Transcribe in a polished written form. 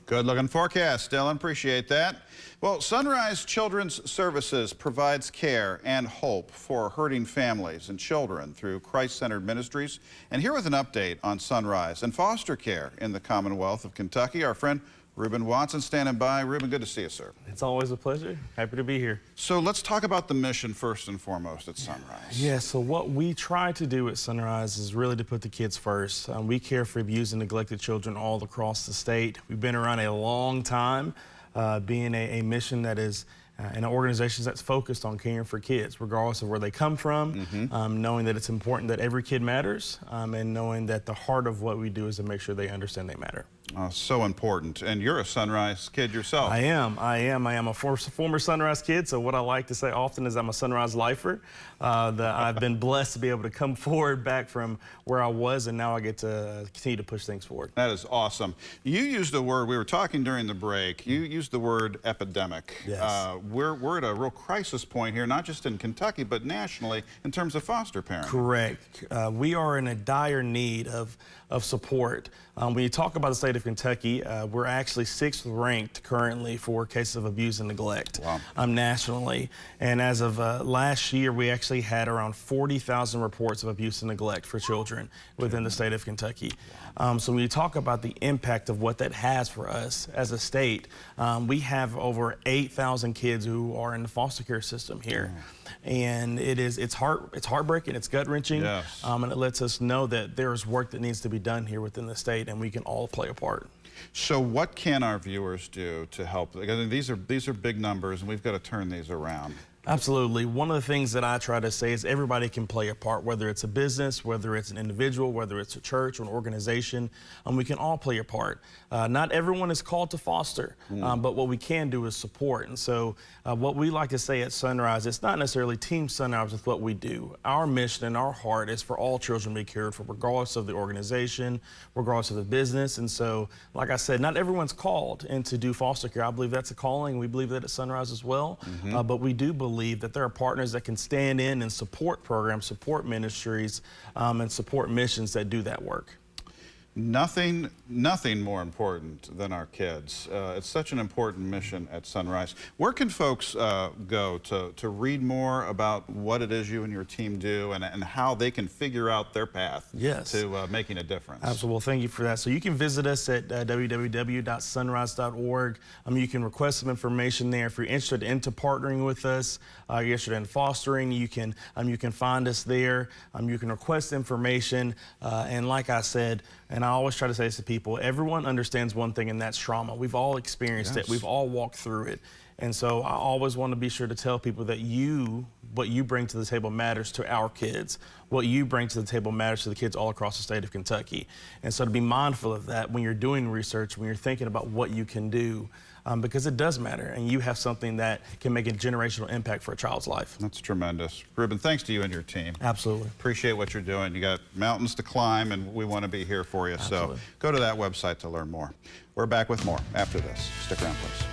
Good looking forecast, Dylan. Appreciate that. Well, Sunrise Children's Services provides care and hope for hurting families and children through Christ-centered ministries. And here with an update on Sunrise and foster care in the Commonwealth of Kentucky, our friend Reuben Watson standing by. Reuben, good to see you, sir. It's always a pleasure. Happy to be here. So let's talk about the mission first and foremost at Sunrise. Yeah, so what we try to do at Sunrise is really to put the kids first. We care for abused and neglected children all across the state. We've been around a long time, being a mission that is and an organization that's focused on caring for kids, regardless of where they come from, knowing that it's important that every kid matters, and knowing that the heart of what we do is to make sure they understand they matter. So important. And you're a Sunrise kid yourself. I am a former Sunrise kid, so what I like to say often is I'm a Sunrise lifer. That I've been blessed to be able to come forward back from where I was, and now I get to continue to push things forward. That is awesome. You used a word, we were talking during the break, you used the word epidemic. Yes. We're at a real crisis point here, not just in Kentucky, but nationally in terms of foster parenting. Correct. We are in a dire need of support. When you talk about the state of Kentucky, we're actually 6th ranked currently for cases of abuse and neglect. Wow. Nationally. And as of last year, we actually had around 40,000 reports of abuse and neglect for children within the state of Kentucky. So when you talk about the impact of what that has for us as a state, we have over 8,000 kids who are in the foster care system here. And it's heartbreaking, it's gut-wrenching, yes. And it lets us know that there's work that needs to be done here within the state, and we can all play a part. So what can our viewers do to help? Because these are big numbers, and we've got to turn these around. Absolutely. One of the things that I try to say is everybody can play a part, whether it's a business, whether it's an individual, whether it's a church or an organization, we can all play a part. Not everyone is called to foster, but what we can do is support. And so what we like to say at Sunrise, it's not necessarily Team Sunrise with what we do. Our mission and our heart is for all children to be cared for, regardless of the organization, regardless of the business. And so, like I said, not everyone's called in to do foster care. I believe that's a calling. We believe that at Sunrise as well. But we do believe that there are partners that can stand in and support programs, support ministries, and support missions that do that work. Nothing more important than our kids. It's such an important mission at Sunrise. Where can folks go to read more about what it is you and your team do and how they can figure out their path to making a difference? Absolutely. Well, thank you for that. So you can visit us at www.sunrise.org. You can request some information there. If you're interested into partnering with us, you're interested in fostering, you can find us there. You can request information. And like I said, and I always try to say this to people, everyone understands one thing, and that's trauma. We've all experienced it. We've all walked through it. And so I always want to be sure to tell people that what you bring to the table matters to our kids. What you bring to the table matters to the kids all across the state of Kentucky. And so to be mindful of that when you're doing research, when you're thinking about what you can do, because it does matter, and you have something that can make a generational impact for a child's life. That's tremendous. Reuben, thanks to you and your team. Absolutely. Appreciate what you're doing. You got mountains to climb, and we want to be here for you. Absolutely. So go to that website to learn more. We're back with more after this. Stick around, please.